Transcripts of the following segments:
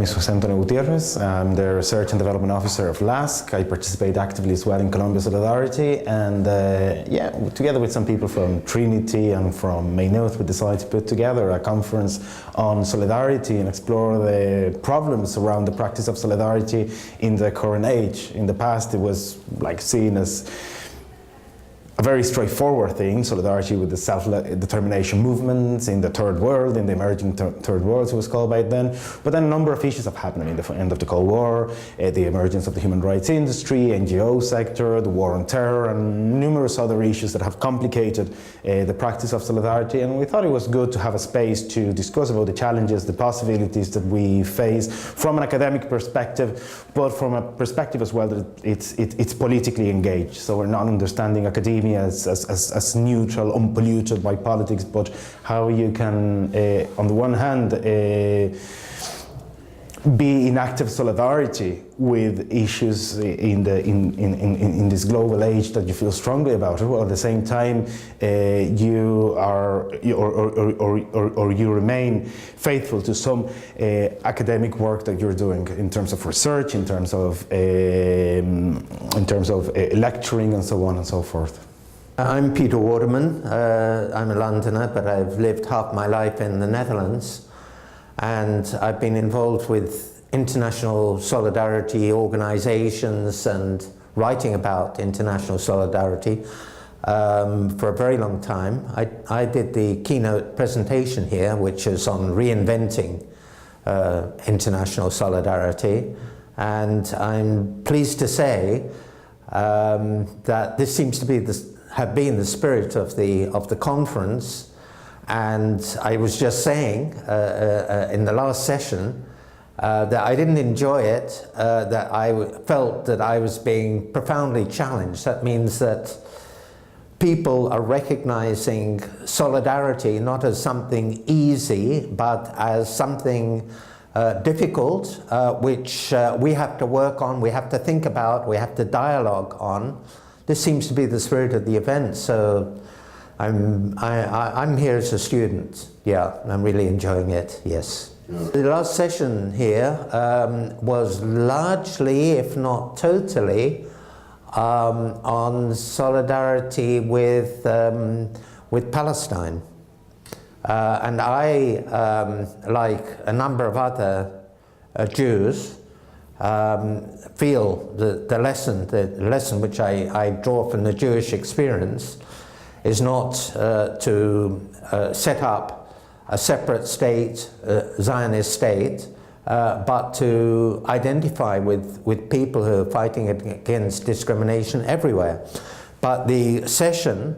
name is José Antonio Gutierrez. I'm the Research and Development Officer of LASK. I participate actively as well in Colombia Solidarity, and together with some people from Trinity and from Maynooth, we decided to put together a conference on solidarity and explore the problems around the practice of solidarity in the current age. In the past, it was seen as a very straightforward thing, solidarity with the self-determination movements in the third world, in the emerging third world, it was called by then. But then a number of issues have happened. I mean, the end of the Cold War, the emergence of the human rights industry, NGO sector, the war on terror, and numerous other issues that have complicated the practice of solidarity. And we thought it was good to have a space to discuss about the challenges, the possibilities that we face from an academic perspective, but from a perspective as well that it's politically engaged. So we're not understanding academia as neutral, unpolluted by politics, but how you can, on the one hand, be in active solidarity with issues in this global age that you feel strongly about it, while at the same time you remain faithful to some academic work that you're doing in terms of research, in terms of lecturing, and so on and so forth. I'm Peter Waterman. I'm a Londoner, but I've lived half my life in the Netherlands, and I've been involved with international solidarity organizations and writing about international solidarity for a very long time. I did the keynote presentation here, which is on reinventing international solidarity, and I'm pleased to say that this seems to have been the spirit of the conference. And I was just saying in the last session that I didn't enjoy it, that I felt that I was being profoundly challenged. That means that people are recognizing solidarity not as something easy, but as something difficult, which we have to work on, we have to think about, we have to dialogue on. This seems to be the spirit of the event, so I'm here as a student. Yeah, I'm really enjoying it, yes. Yeah. The last session here was largely, if not totally, on solidarity with Palestine. And I, like a number of other Jews, feel the lesson which I draw from the Jewish experience is not to set up a separate state, Zionist state, but to identify with people who are fighting against discrimination everywhere. But the session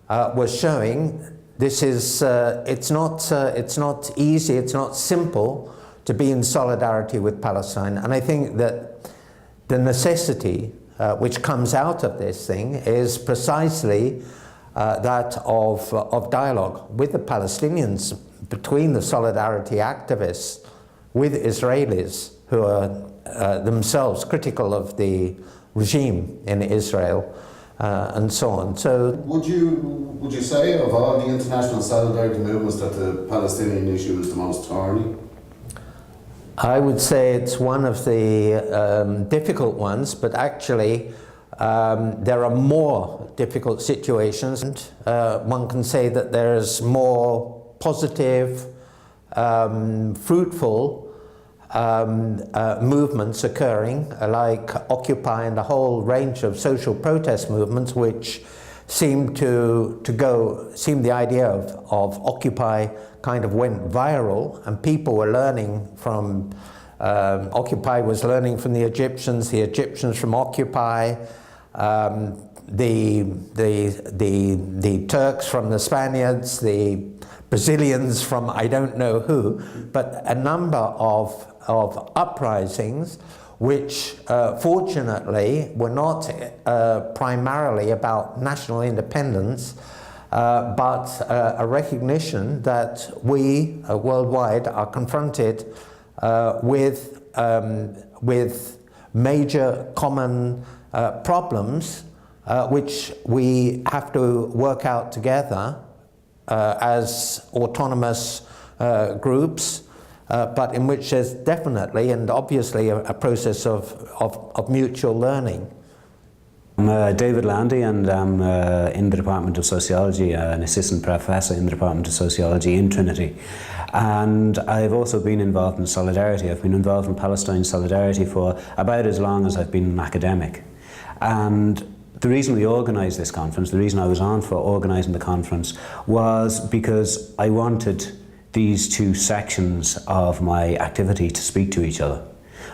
was showing this is it's not easy, it's not simple to be in solidarity with Palestine. And I think that the necessity which comes out of this thing is precisely that of dialogue with the Palestinians, between the solidarity activists, with Israelis who are themselves critical of the regime in Israel, and so on. So, would you say of all the international solidarity movements that the Palestinian issue is the most thorny? I would say it's one of the difficult ones, but actually there are more difficult situations. One can say that there's more positive, fruitful movements occurring, like Occupy and a whole range of social protest movements, which seem the idea of Occupy kind of went viral, and people were learning from, Occupy was learning from the Egyptians from Occupy, the Turks from the Spaniards, the Brazilians from I don't know who, but a number of uprisings which fortunately were not primarily about national independence, but a recognition that we worldwide are confronted with major common problems which we have to work out together as autonomous groups, but in which there's definitely and obviously a process of mutual learning. I'm David Landy, and I'm in the Department of Sociology, an assistant professor in the Department of Sociology in Trinity. And I've also been involved in solidarity. I've been involved in Palestine solidarity for about as long as I've been an academic. And the reason we organised this conference, the reason I was on for organising the conference, was because I wanted these two sections of my activity to speak to each other.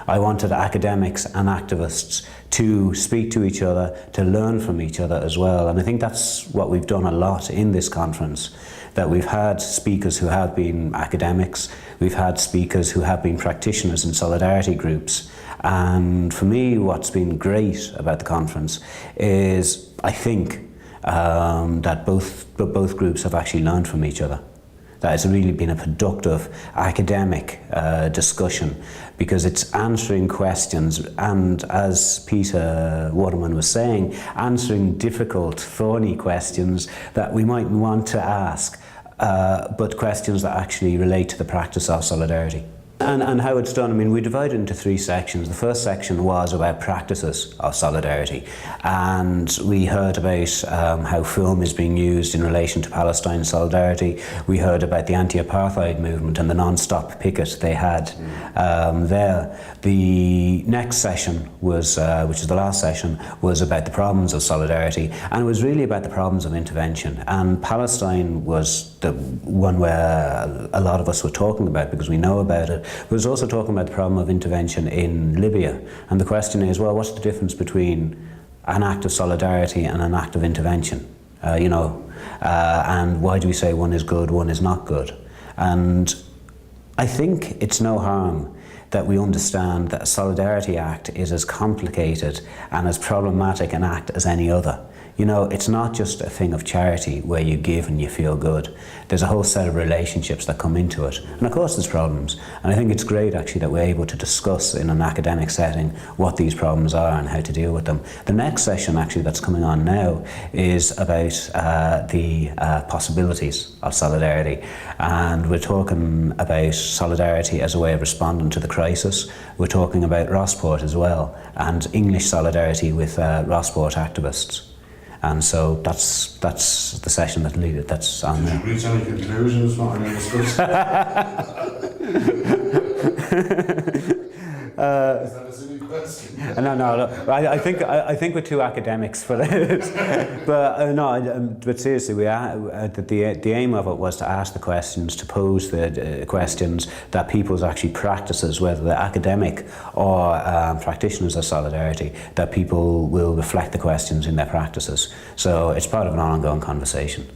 I wanted academics and activists to speak to each other, to learn from each other as well. And I think that's what we've done a lot in this conference, that we've had speakers who have been academics, we've had speakers who have been practitioners in solidarity groups. And for me, what's been great about the conference is, I think, that both groups have actually learned from each other. That it's really been a productive academic discussion, because it's answering questions and, as Peter Waterman was saying, answering difficult, thorny questions that we might want to ask, but questions that actually relate to the practice of solidarity. And how it's done, I mean, we divided into three sections. The first section was about practices of solidarity, and we heard about how film is being used in relation to Palestine solidarity. We heard about the anti-apartheid movement and the non-stop picket they had there. The next session was, which is the last session, was about the problems of solidarity, and it was really about the problems of intervention. And Palestine was the one where a lot of us were talking about because we know about it. We was also talking about the problem of intervention in Libya, and the question is, well, what's the difference between an act of solidarity and an act of intervention? And why do we say one is good, one is not good? And I think it's no harm that we understand that a solidarity act is as complicated and as problematic an act as any other. You know, it's not just a thing of charity where you give and you feel good. There's a whole set of relationships that come into it. And of course there's problems. And I think it's great actually that we're able to discuss in an academic setting what these problems are and how to deal with them. The next session actually that's coming on now is about the possibilities of solidarity. And we're talking about solidarity as a way of responding to the crisis. We're talking about Rossport as well, and English solidarity with Rossport activists. And so that's the session that's on there. Did you reach any conclusions from any discussion? Is that a silly question? No. I think we're two academics for this. But seriously, the aim of it was to ask the questions, to pose the questions that people's actually practices, whether they're academic or practitioners of solidarity, that people will reflect the questions in their practices. So it's part of an ongoing conversation.